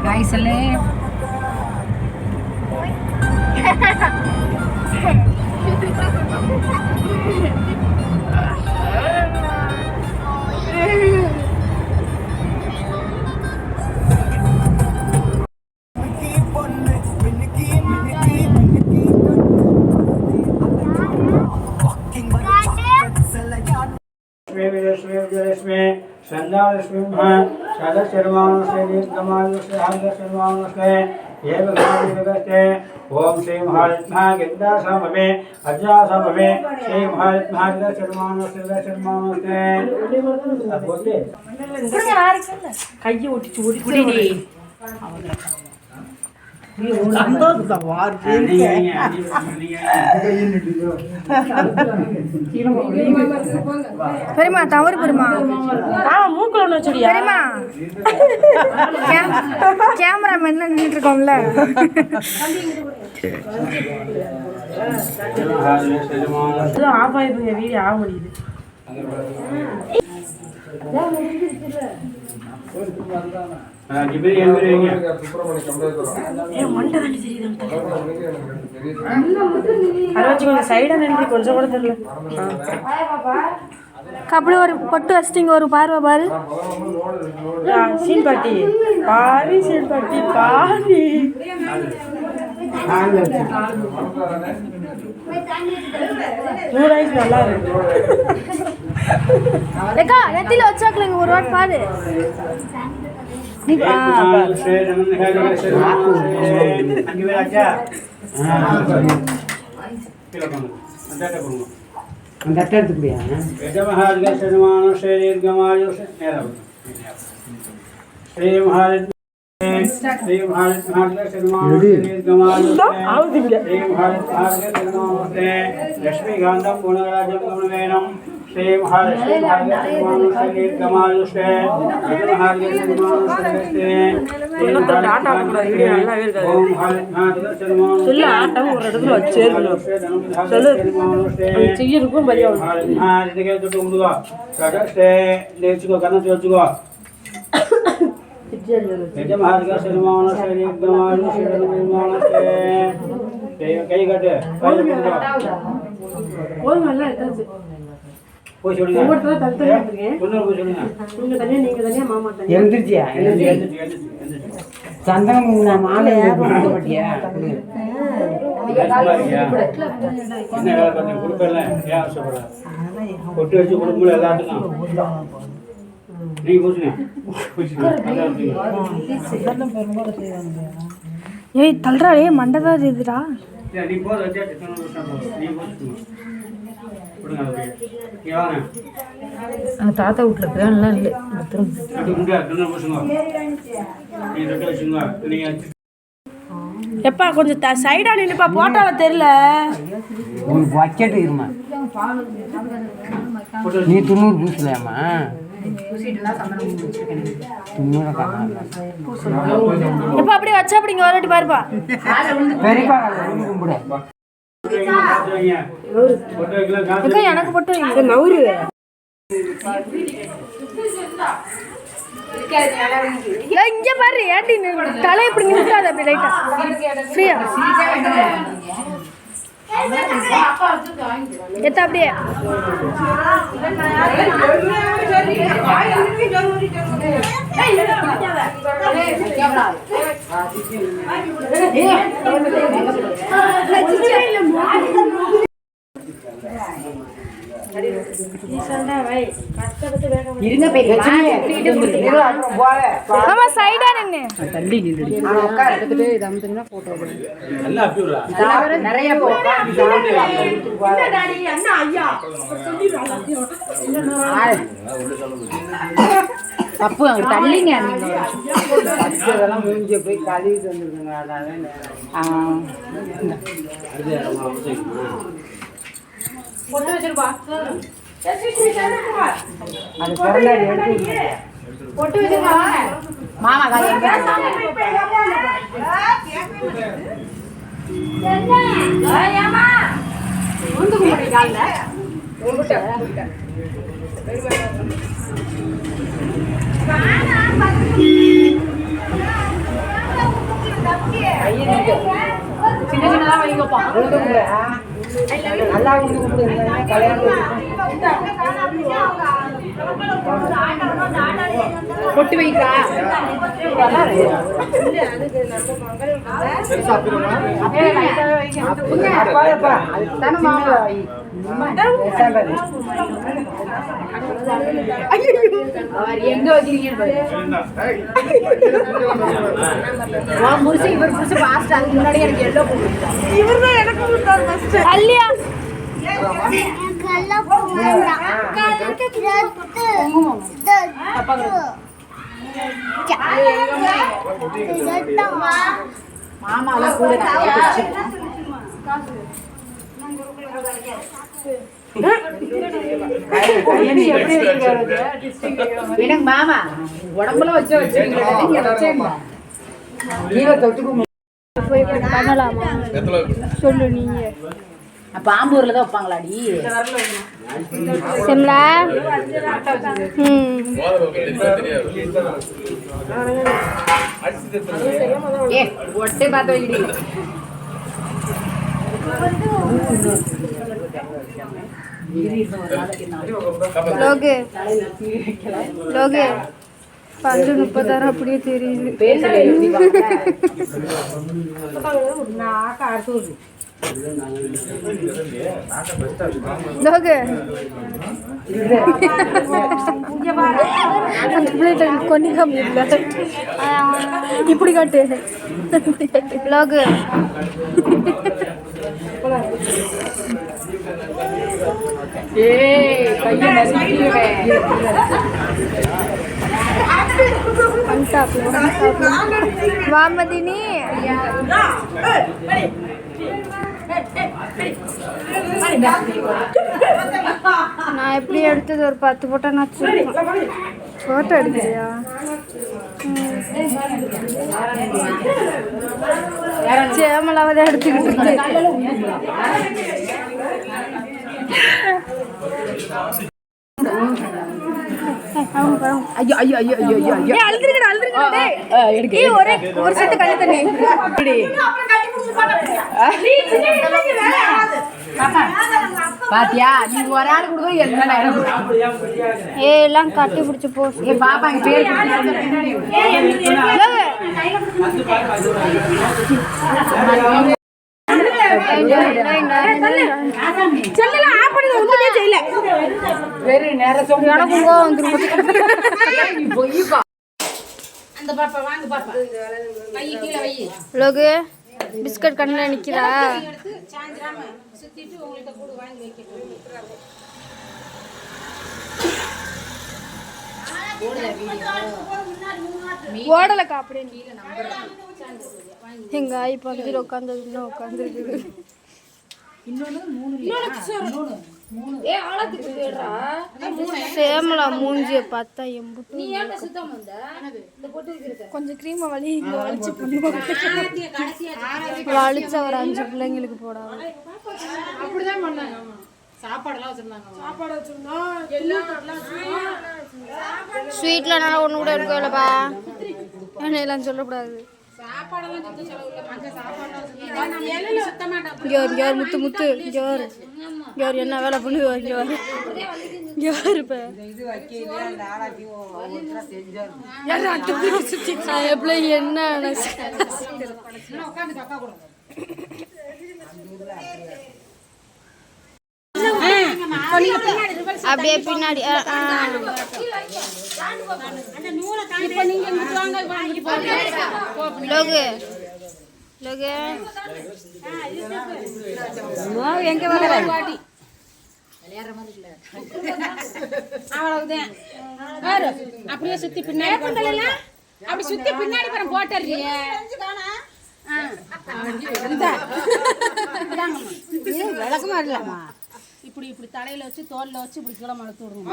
Hi சொல்லு. लक्ष्मी संध्यालक्ष्मी सदशर्मानुष्ठे ओम श्री महात्मा गिंदा someway अज्जा someway Shri महात्मा शर्मानुष्ठे கையை ஒட்டிச்சு ஓடி பெரியமா தவறு பெரியமா மூக்குல ஒண்ணு வச்சுடியா பெரியமா கேமராமேன்ல நின்றுட்டு இருக்கோம்ல ஆஃப் ஆயிடுங்க வீடியோ ஆக முடியுது சைடா நின்று கொஞ்சம் கூட தெரியல அப்படி ஒரு பொட்டு வச்சிட்டிங்க ஒரு பார்வை பாரு சீன் பாட்டி பாரி சீன் பாட்டி பாரி நூறாயிரம் நல்லா இருக்கு நெத்தில வச்சாக்கலங்க ஒரு வாட் பாரு लक्ष्मीकांतं गुणराजं गुणवेनं श्री महालक्ष्मी गमायुष्टे నేర్చుకో కన్నా చూచుకో கை கட்டு போய் சொல்லுங்க சந்தனம் மாலை பட்டியா பொட்டு வச்சு கொடுக்கல எல்லாத்துக்கும் நீங்க பூசுங்க ஏய் தள்ளுறாடே மண்டதான் இதுடா நீ போத வச்சா நீ தாத்தா வீட்டுல பேன்லாம் இல்லை எப்பா கொஞ்சம் சைடா நின்னுப்பா போட்டோல தெரியல பட்ஜெட் இருமா நீ 90 பூசலாமா 90 எப்பா அப்படியே வச்சா அப்படிங்க ஒரு வாட்டி பாருப்பா பெரியப்பா கும்பிடு எனக்கு போட்டு நவுரு இங்க பாரு ஏன்டி தலை இப்படி நிற்காது அப்படி லைட்டா ஃப்ரீயா எத்த அப்படியே ஆமா சைடா நின்னு தள்ளி நின்று போட்டோ நிறைய தப்பு அங்க தள்ளிங்க அதெல்லாம் முடிஞ்சு போய் கழுவிட்டு வந்துருக்குங்க அது பிறந்தாடி எடுத்து மாமா காலைல கையை நீட்டு. சின்ன சின்னதா வைங்கப்பா. உழுது கும்பிடு. நல்லா உழுது கும்பிடு. கல்யாணம் பொட்டு வைக்கா. எங்க வைக்கிறீங்க இவர் புடிச்சு பாஸ்ட் அதுக்கு முன்னாடி எனக்கு எல்லோ இவர் தான் எனக்கு கொடுத்தாரு ஃபர்ஸ்ட் அல்லியா மாமா எல்லாம் கூட எனக்கு மாமா உடம்புல வச்சு போய் பண்ணலாமா சொல்லு நீங்க பாம்பூர்ல தான் வைப்பாங்களாடி செம்லா ஏ ஒட்டே பார்த்து வைடி லோகு லோகு 5:36 அப்படியே தெரியுது லோகு அந்த பிள்ளைகிட்ட கொன்னிக்காம இல்லை இப்படி காட்டு லோகு வாமதினி நான் எப்படி எடுத்தது ஒரு 10 போட்டோ நான் போட்டோ எடுக்கிறியா சேமலாவது எடுத்துக்கிட்டு ஐயோ ஐயோ ஐயோ ஐயோ ஐயோ ஒரே ஒரு செட்டு கழி தண்ணி பாத்தியா நீங்க ஒரு ஆள் கொடுக்க எல்லாம் எல்லாம் கட்டி பிடிச்சி போ பாப்பா எங்க பேர் லோகு பிஸ்கட் கண்ணில் நிக்கிறா ஓடலக்கா அப்படியே எங்க ஆய் பக்கத்தில் உட்காந்துருக்குன்னா உட்காந்துருக்கு சேமலா மூஞ்சிய பார்த்தா எம்புட்டு கொஞ்சம் கிரீமை வலி இங்க வலிச்சு பண்ணுவாங்க வலிச்ச ஒரு 5 பிள்ளைங்களுக்கு போடாம அப்படிதான் பண்ணாங்க ஸ்வீட்ல நான் ஒண்ணு கூட எடுக்கலப்பா என்னெல்லாம் சொல்லக்கூடாது முத்து முத்து என்ன வேலை பண்ணுவார் என்ன அப்படியே பின்னாடி லோகு லோகு எங்க வர அப்படியே சுத்தி பின்னாடி அப்படி சுத்தி பின்னாடி போட்டுறீங்க விளக்கமா இருக்கலாமா இப்படி இப்படி தலையில வச்சு தோல்ல வச்சு இப்படி கீழே மலத்து விடுவோம்.